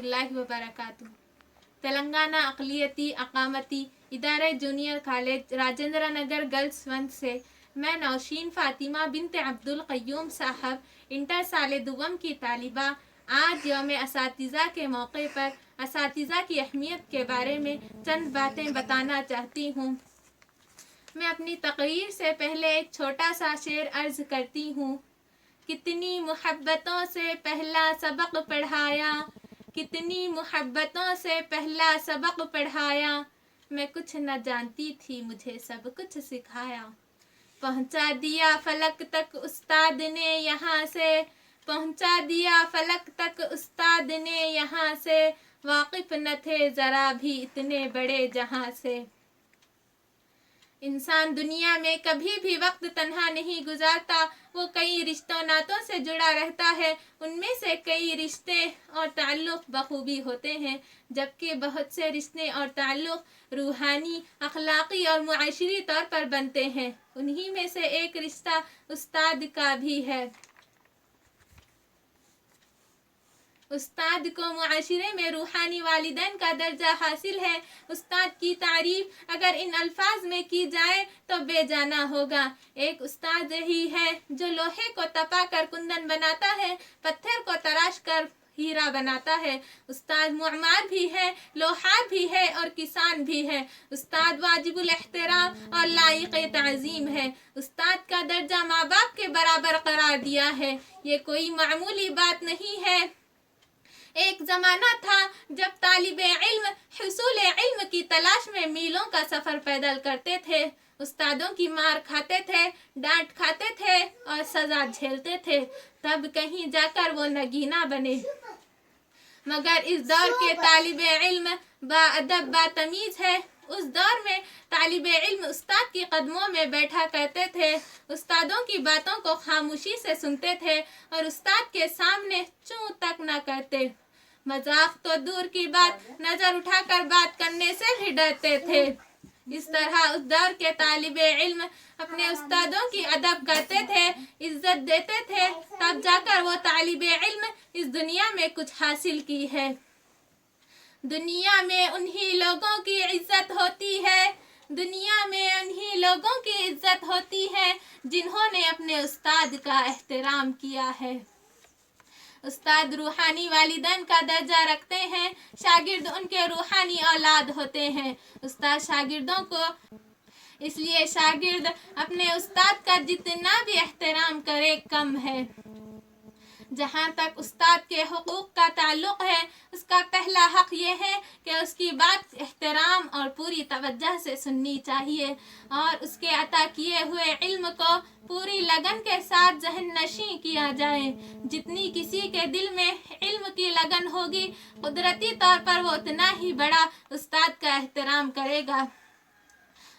اللہ وبرکاتہ۔ تلنگانہ اقلیتی اقامتی ادارہ junior college Rajendranagar girls 1 سے میں نوشین فاطمہ بنت عبد القیوم صاحب انٹر سال دوم کی طالبہ آج یوم اساتذہ کے موقع پر اساتذہ کی اہمیت کے بارے میں چند باتیں بتانا چاہتی ہوں۔ میں اپنی تقریر سے پہلے ایک چھوٹا سا شعر عرض کرتی ہوں۔ کتنی محبتوں سے پہلا سبق پڑھایا، کتنی محبتوں سے پہلا سبق پڑھایا، میں کچھ نہ جانتی تھی مجھے سب کچھ سکھایا۔ پہنچا دیا فلک تک استاد نے یہاں سے، پہنچا دیا فلک تک استاد نے یہاں سے، واقف نہ تھے ذرا بھی اتنے بڑے جہاں سے۔ انسان دنیا میں کبھی بھی وقت تنہا نہیں گزارتا، وہ کئی رشتوں ناتوں سے جڑا رہتا ہے۔ ان میں سے کئی رشتے اور تعلق بخوبی ہوتے ہیں، جبکہ بہت سے رشتے اور تعلق روحانی، اخلاقی اور معاشری طور پر بنتے ہیں۔ انہی میں سے ایک رشتہ استاد کا بھی ہے۔ استاد کو معاشرے میں روحانی والدین کا درجہ حاصل ہے۔ استاد کی تعریف اگر ان الفاظ میں کی جائے تو بے جانا ہوگا۔ ایک استاد یہی ہے جو لوہے کو تپا کر کندن بناتا ہے، پتھر کو تراش کر ہیرا بناتا ہے۔ استاد معمار بھی ہے، لوہار بھی ہے اور کسان بھی ہے۔ استاد واجب الاحترام اور لائق تعظیم ہے۔ استاد کا درجہ ماں باپ کے برابر قرار دیا ہے۔ یہ کوئی معمولی بات نہیں ہے۔ ایک زمانہ تھا جب طالب علم حصول علم کی تلاش میں میلوں کا سفر پیدل کرتے تھے، استادوں کی مار کھاتے تھے، ڈانٹ کھاتے تھے اور سزا جھیلتے تھے، تب کہیں جا کر وہ نگینا بنے۔ مگر اس دور کے طالب علم با ادب با تمیز ہے۔ اس دور میں طالب علم استاد کی قدموں میں بیٹھا کرتے تھے، استادوں کی باتوں کو خاموشی سے سنتے تھے اور استاد کے سامنے چوں تک نہ کرتے۔ مذاق تو دور کی بات، نظر اٹھا کر بات کرنے سے بھی ڈرتے تھے۔ اس طرح اس دور کے طالب علم اپنے استادوں کی ادب کرتے تھے، عزت دیتے تھے، تب جا کر وہ طالب علم اس دنیا میں کچھ حاصل کی ہے۔ دنیا میں انہی لوگوں کی عزت ہوتی ہے، دنیا میں انہی لوگوں کی عزت ہوتی ہے جنہوں نے اپنے استاد کا احترام کیا ہے۔ استاد روحانی والدین کا درجہ رکھتے ہیں، شاگرد ان کے روحانی اولاد ہوتے ہیں۔ استاد شاگردوں کو اس لیے شاگرد اپنے استاد کا جتنا بھی احترام کرے کم ہے۔ جہاں تک استاد کے حقوق کا تعلق ہے، اس کا پہلا حق یہ ہے کہ اس کی بات احترام اور پوری توجہ سے سننی چاہیے اور اس کے عطا کیے ہوئے علم کو پوری لگن کے ساتھ ذہن نشین کیا جائے۔ جتنی کسی کے دل میں علم کی لگن ہوگی، قدرتی طور پر وہ اتنا ہی بڑا استاد کا احترام کرے گا،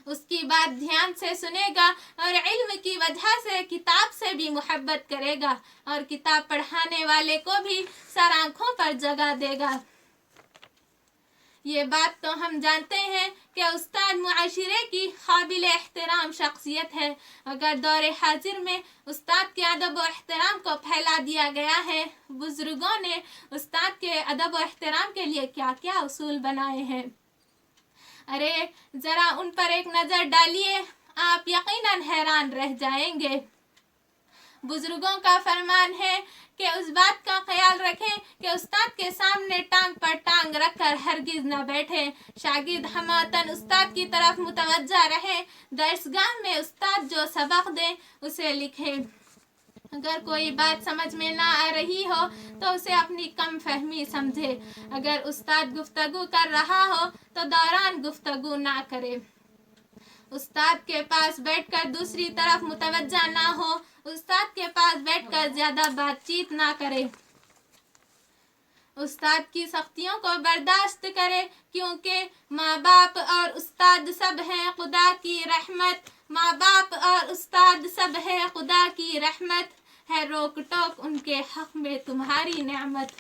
اس کی بات دھیان سے سنے گا اور علم کی وجہ سے کتاب سے بھی محبت کرے گا اور کتاب پڑھانے والے کو بھی سر آنکھوں پر جگہ دے گا۔ یہ بات تو ہم جانتے ہیں کہ استاد معاشرے کی قابل احترام شخصیت ہے۔ اگر دور حاضر میں استاد کے ادب و احترام کو پھیلا دیا گیا ہے، بزرگوں نے استاد کے ادب و احترام کے لیے کیا کیا اصول بنائے ہیں، ارے ذرا ان پر ایک نظر ڈالیے، آپ یقیناً حیران رہ جائیں گے۔ بزرگوں کا فرمان ہے کہ اس بات کا خیال رکھیں کہ استاد کے سامنے ٹانگ پر ٹانگ رکھ کر ہرگز نہ بیٹھیں، شاگرد ہموطن استاد کی طرف متوجہ رہیں، درسگاہ میں استاد جو سبق دیں اسے لکھیں۔ اگر کوئی بات سمجھ میں نہ آ رہی ہو تو اسے اپنی کم فہمی سمجھے۔ اگر استاد گفتگو کر رہا ہو تو دوران گفتگو نہ کرے۔ استاد کے پاس بیٹھ کر دوسری طرف متوجہ نہ ہو، استاد کے پاس بیٹھ کر زیادہ بات چیت نہ کرے۔ استاد کی سختیوں کو برداشت کرے، کیونکہ ماں باپ اور استاد سب ہیں خدا کی رحمت، ماں باپ اور استاد سب ہے خدا کی رحمت، ہے روک ٹوک ان کے حق میں تمہاری نعمت۔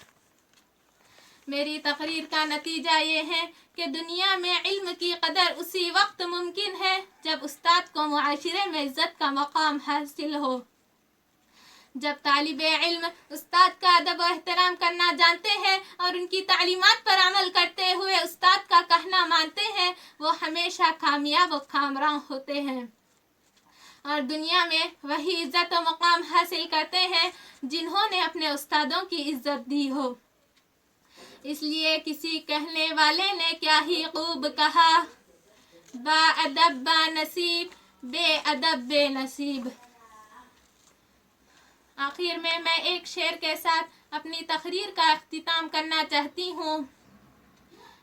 میری تقریر کا نتیجہ یہ ہے کہ دنیا میں علم کی قدر اسی وقت ممکن ہے جب استاد کو معاشرے میں عزت کا مقام حاصل ہو۔ جب طالب علم استاد کا ادب و احترام کرنا جانتے ہیں اور ان کی تعلیمات پر عمل کرتے ہوئے استاد کا کہنا مانتے ہیں وہ ہمیشہ کامیاب و کامران ہوتے ہیں اور دنیا میں وہی عزت و مقام حاصل کرتے ہیں جنہوں نے اپنے استادوں کی عزت دی ہو۔ اس لیے کسی کہنے والے نے کیا ہی خوب کہا، با ادب با نصیب، بے ادب بے نصیب۔ آخر میں ایک شعر کے ساتھ اپنی تقریر کا اختتام کرنا چاہتی ہوں۔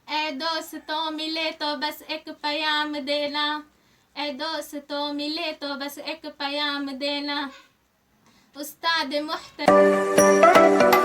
اے دوستوں ملے تو بس ایک پیام دینا، اے دوستوں ملے تو بس ایک پیام دینا، استاد محترم